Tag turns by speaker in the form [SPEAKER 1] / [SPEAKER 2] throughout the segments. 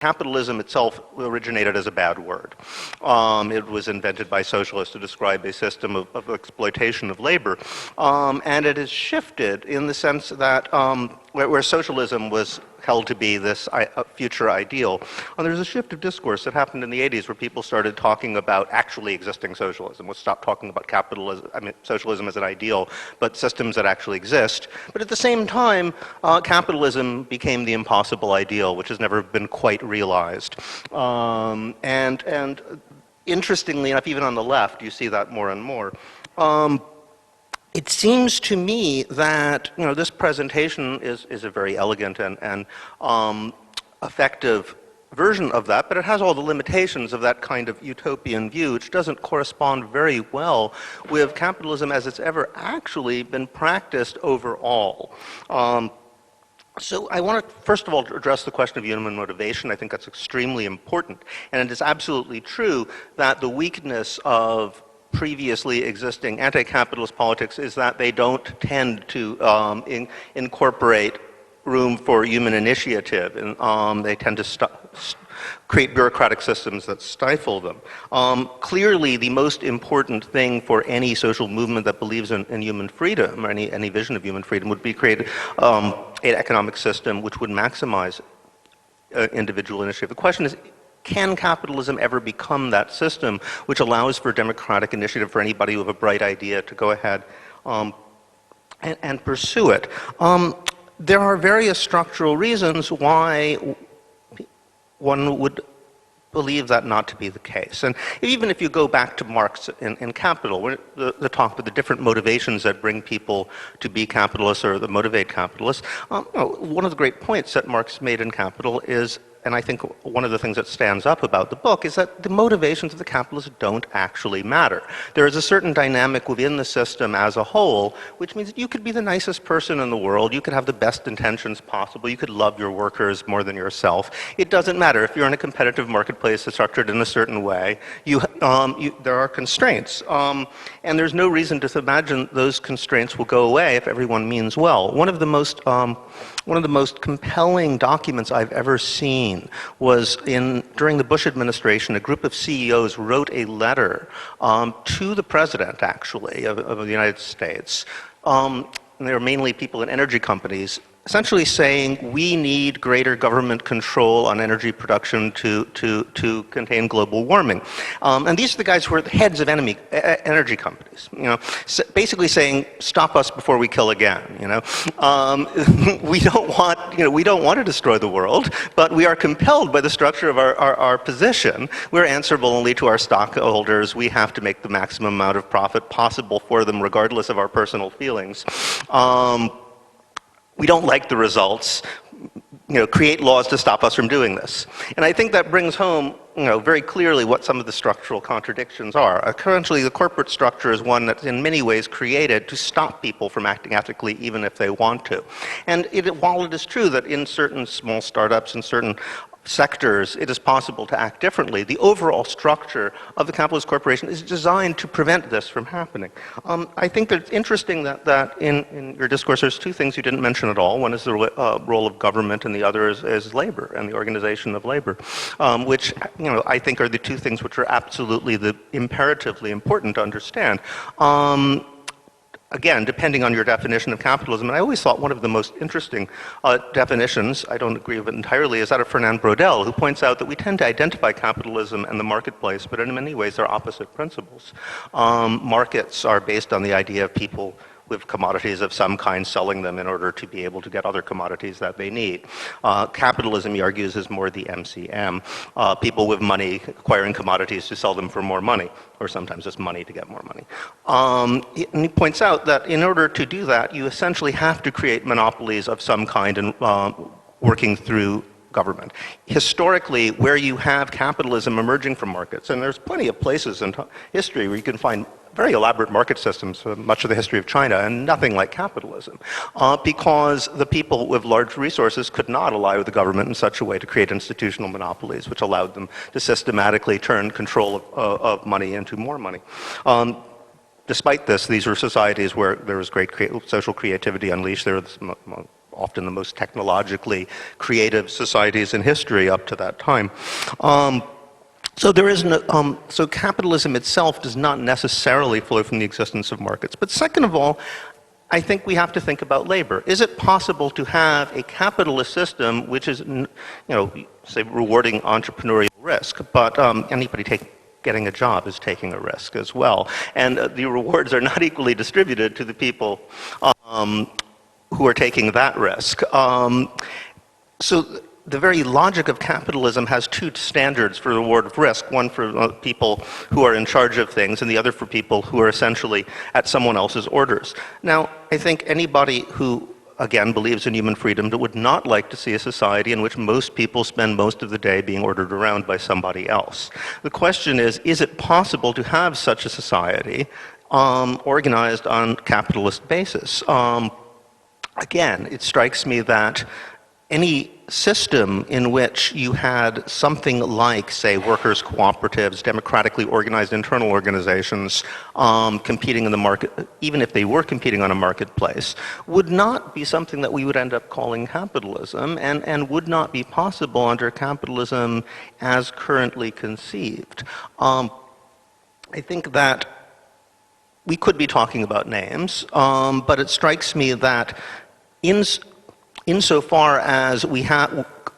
[SPEAKER 1] Capitalism itself originated as a bad word. It was invented by socialists to describe a system of exploitation of labor. And it has shifted in the sense that where socialism was held to be this future ideal, there's a shift of discourse that happened in the 80s where people started talking about actually existing socialism. We'll stop talking about socialism as an ideal, but systems that actually exist. But at the same time, capitalism became the impossible ideal, which has never been quite realized. And interestingly enough, even on the left, you see that more and more. It seems to me that this presentation is a very elegant and effective version of that, but it has all the limitations of that kind of utopian view, which doesn't correspond very well with capitalism as it's ever actually been practiced overall. So I want to, first of all, address the question of human motivation. I think that's extremely important. And it is absolutely true that the weakness of previously existing anti-capitalist politics is that they don't tend to incorporate room for human initiative, and they tend to create bureaucratic systems that stifle them. Clearly, the most important thing for any social movement that believes in human freedom, or any vision of human freedom, would be create an economic system which would maximize individual initiative. The question is, can capitalism ever become that system which allows for democratic initiative for anybody with a bright idea to go ahead and pursue it? There are various structural reasons why one would believe that not to be the case. And even if you go back to Marx in Capital, the talk of the different motivations that bring people to be capitalists or that motivate capitalists, one of the great points that Marx made in Capital is, and I think one of the things that stands up about the book, is that the motivations of the capitalists don't actually matter. There is a certain dynamic within the system as a whole, which means that you could be the nicest person in the world, you could have the best intentions possible, you could love your workers more than yourself. It doesn't matter. If you're in a competitive marketplace that's structured in a certain way, there are constraints. And there's no reason to imagine those constraints will go away if everyone means well. One of the most compelling documents I've ever seen was during the Bush administration, a group of CEOs wrote a letter to the president, actually, of the United States. And they were mainly people in energy companies, essentially saying we need greater government control on energy production to contain global warming. And these are the guys who are the heads of energy companies. Basically saying stop us before we kill again. We don't want to destroy the world, but we are compelled by the structure of our position. We're answerable only to our stockholders. We have to make the maximum amount of profit possible for them, regardless of our personal feelings. We don't like the results. Create laws to stop us from doing this. And I think that brings home, very clearly what some of the structural contradictions are. Currently, the corporate structure is one that's in many ways created to stop people from acting ethically, even if they want to. And while it is true that in certain small startups and certain sectors it is possible to act differently, the overall structure of the capitalist corporation is designed to prevent this from happening. I think that it's interesting that in your discourse there's two things you didn't mention at all. One is the role of government, and the other is labor and the organization of labor, which I think are the two things which are absolutely imperatively important to understand. Again, depending on your definition of capitalism, and I always thought one of the most interesting definitions, I don't agree with it entirely, is that of Fernand Braudel, who points out that we tend to identify capitalism and the marketplace, but in many ways they're opposite principles. Markets are based on the idea of people with commodities of some kind selling them in order to be able to get other commodities that they need. Capitalism, he argues, is more the MCM. People with money acquiring commodities to sell them for more money, or sometimes just money to get more money. And he points out that in order to do that, you essentially have to create monopolies of some kind and working through government. Historically, where you have capitalism emerging from markets, and there's plenty of places in history where you can find very elaborate market systems for much of the history of China, and nothing like capitalism, because the people with large resources could not ally with the government in such a way to create institutional monopolies, which allowed them to systematically turn control of money into more money. Despite this, these were societies where there was great social creativity unleashed. There was often the most technologically creative societies in history up to that time. So there is no, so capitalism itself does not necessarily flow from the existence of markets. But second of all, I think we have to think about labor. Is it possible to have a capitalist system which is, say, rewarding entrepreneurial risk, but anybody getting a job is taking a risk as well, and the rewards are not equally distributed to the people who are taking that risk. So the very logic of capitalism has two standards for reward of risk, one for people who are in charge of things and the other for people who are essentially at someone else's orders. Now, I think anybody who, again, believes in human freedom would not like to see a society in which most people spend most of the day being ordered around by somebody else. The question is it possible to have such a society organized on capitalist basis? Again, it strikes me that any system in which you had something like, say, workers' cooperatives, democratically organized internal organizations competing in the market, even if they were competing on a marketplace, would not be something that we would end up calling capitalism, and would not be possible under capitalism as currently conceived. I think that we could be talking about names, but it strikes me that insofar as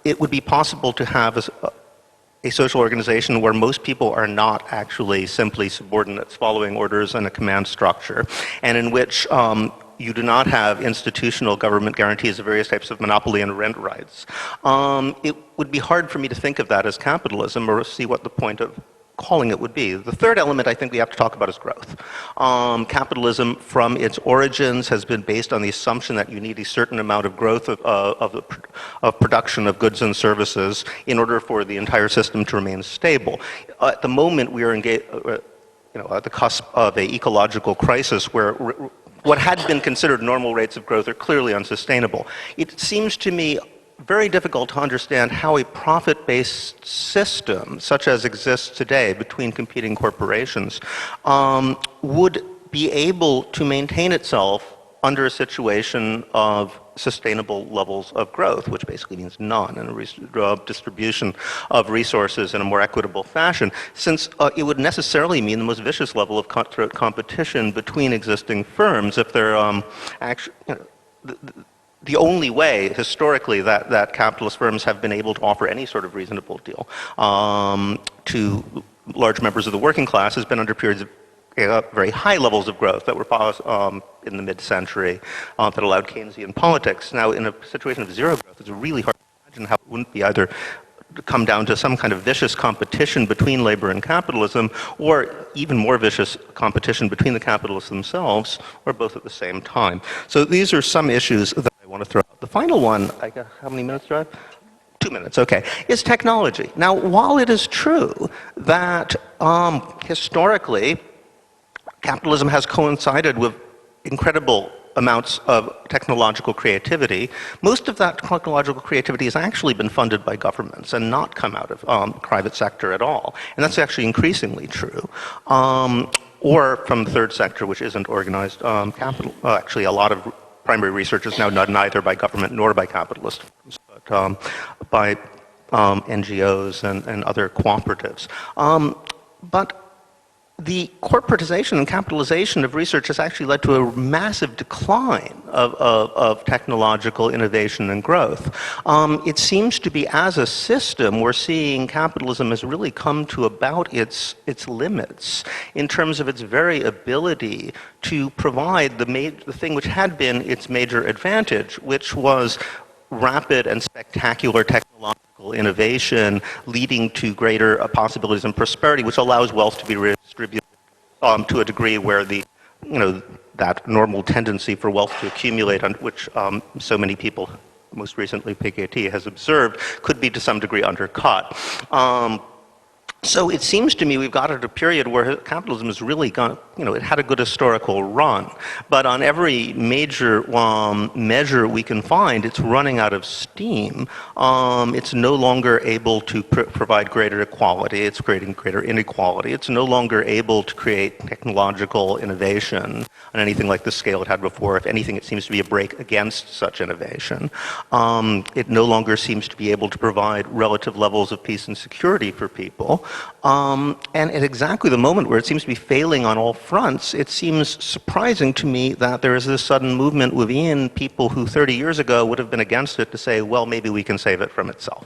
[SPEAKER 1] it would be possible to have a social organization where most people are not actually simply subordinates following orders and a command structure, and in which you do not have institutional government guarantees of various types of monopoly and rent rights. It would be hard for me to think of that as capitalism or see what the point of calling it would be. The third element I think we have to talk about is growth. Capitalism from its origins has been based on the assumption that you need a certain amount of growth of production of goods and services in order for the entire system to remain stable. At the moment we are engaged, at the cusp of an ecological crisis where what had been considered normal rates of growth are clearly unsustainable. It seems to me very difficult to understand how a profit-based system, such as exists today between competing corporations, would be able to maintain itself under a situation of sustainable levels of growth, which basically means none, and a distribution of resources in a more equitable fashion, since it would necessarily mean the most vicious level of cutthroat competition between existing firms if they're actually, the only way, historically, that capitalist firms have been able to offer any sort of reasonable deal to large members of the working class has been under periods of very high levels of growth that were in the mid-century that allowed Keynesian politics. Now, in a situation of zero growth, it's really hard to imagine how it wouldn't be either come down to some kind of vicious competition between labor and capitalism, or even more vicious competition between the capitalists themselves, or both at the same time. So these are some issues that I want to throw out. The final one, how many minutes do I have? 2 minutes, okay, is technology. Now, while it is true that historically capitalism has coincided with incredible amounts of technological creativity, most of that technological creativity has actually been funded by governments and not come out of private sector at all. And that's actually increasingly true. Or from the third sector, which isn't organized capital. Actually, a lot of primary research is now done neither by government nor by capitalist firms, but by NGOs and other cooperatives. But the corporatization and capitalization of research has actually led to a massive decline of technological innovation and growth. It seems to be, as a system, we're seeing capitalism has really come to about its limits in terms of its very ability to provide the thing which had been its major advantage, which was rapid and spectacular technological innovation leading to greater possibilities and prosperity, which allows wealth to be redistributed to a degree where that normal tendency for wealth to accumulate, on which so many people, most recently Piketty, has observed, could be to some degree undercut. So it seems to me we've got at a period where capitalism has really gone, it had a good historical run. But on every major measure we can find, it's running out of steam. It's no longer able to provide greater equality. It's creating greater inequality. It's no longer able to create technological innovation on anything like the scale it had before. If anything, it seems to be a break against such innovation. It no longer seems to be able to provide relative levels of peace and security for people. And at exactly the moment where it seems to be failing on all fronts, it seems surprising to me that there is this sudden movement within people who 30 years ago would have been against it to say, well, maybe we can save it from itself.